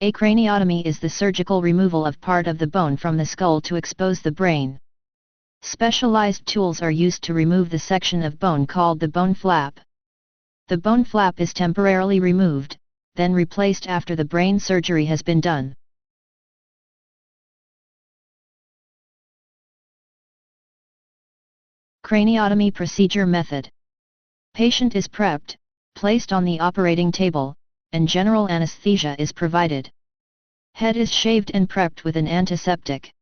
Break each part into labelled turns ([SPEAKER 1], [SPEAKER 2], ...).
[SPEAKER 1] A craniotomy is the surgical removal of part of the bone from the skull to expose the brain. Specialized tools are used to remove the section of bone called the bone flap. The bone flap is temporarily removed, then replaced after the brain surgery has been done. Craniotomy procedure method. Patient is prepped, placed on the operating table, and general anesthesia is provided. Head is shaved and prepped with an antiseptic.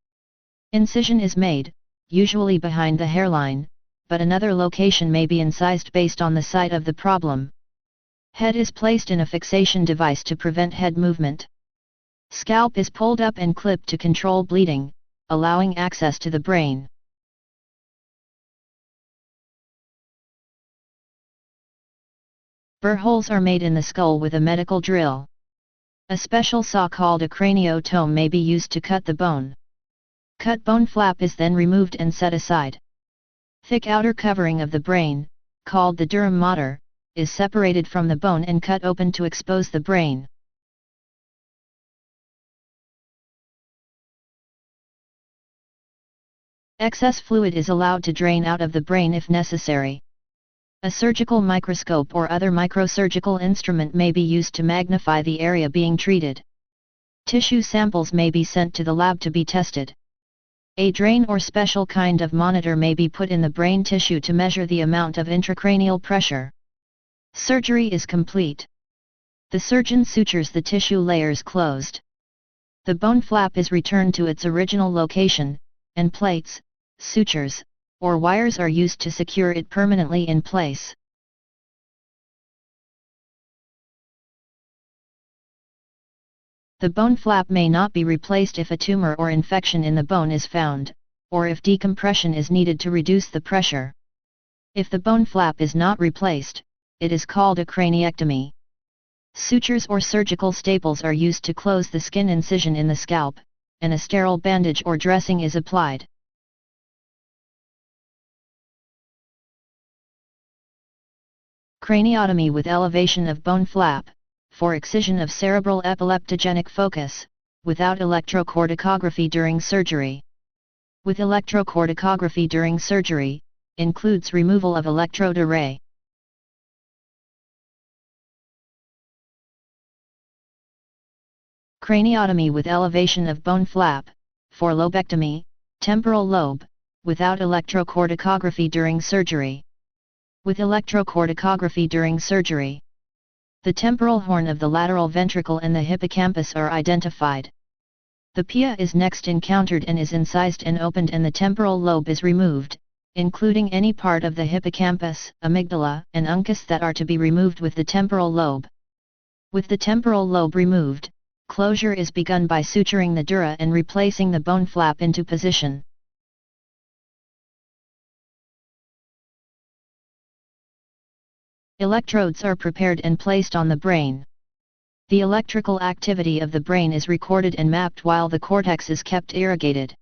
[SPEAKER 1] Incision is made, usually behind the hairline, but another location may be incised based on the site of the problem. Head is placed in a fixation device to prevent head movement. Scalp is pulled up and clipped to control bleeding, allowing access to the brain. Burr holes are made in the skull with a medical drill. A special saw called a craniotomy may be used to cut the bone. Cut bone flap is then removed and set aside. Thick outer covering of the brain, called the dura mater, is separated from the bone and cut open to expose the brain. Excess fluid is allowed to drain out of the brain if necessary. A surgical microscope or other microsurgical instrument may be used to magnify the area being treated. Tissue samples may be sent to the lab to be tested. A drain or special kind of monitor may be put in the brain tissue to measure the amount of intracranial pressure. Surgery is complete. The surgeon sutures the tissue layers closed. The bone flap is returned to its original location, and plates, sutures, or wires are used to secure it permanently in place. The bone flap may not be replaced if a tumor or infection in the bone is found, or if decompression is needed to reduce the pressure. If the bone flap is not replaced, it is called a craniectomy. Sutures or surgical staples are used to close the skin incision in the scalp, and a sterile bandage or dressing is applied. Craniotomy with elevation of bone flap, for excision of cerebral epileptogenic focus, without electrocorticography during surgery. With electrocorticography during surgery, includes removal of electrode array. Craniotomy with elevation of bone flap, for lobectomy, temporal lobe, without electrocorticography during surgery. With electrocorticography during surgery, the temporal horn of the lateral ventricle and the hippocampus are identified. The pia is next encountered and is incised and opened, and the temporal lobe is removed, including any part of the hippocampus, amygdala, and uncus that are to be removed with the temporal lobe. With the temporal lobe removed, closure is begun by suturing the dura and replacing the bone flap into position. Electrodes are prepared and placed on the brain. The electrical activity of the brain is recorded and mapped while the cortex is kept irrigated.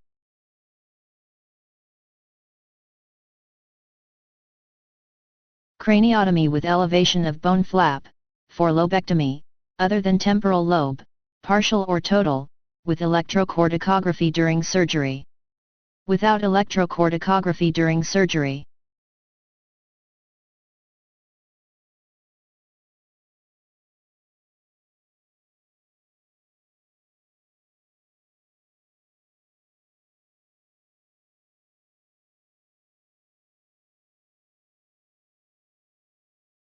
[SPEAKER 1] Craniotomy with elevation of bone flap, for lobectomy, other than temporal lobe, partial or total, with electrocorticography during surgery. Without electrocorticography during surgery,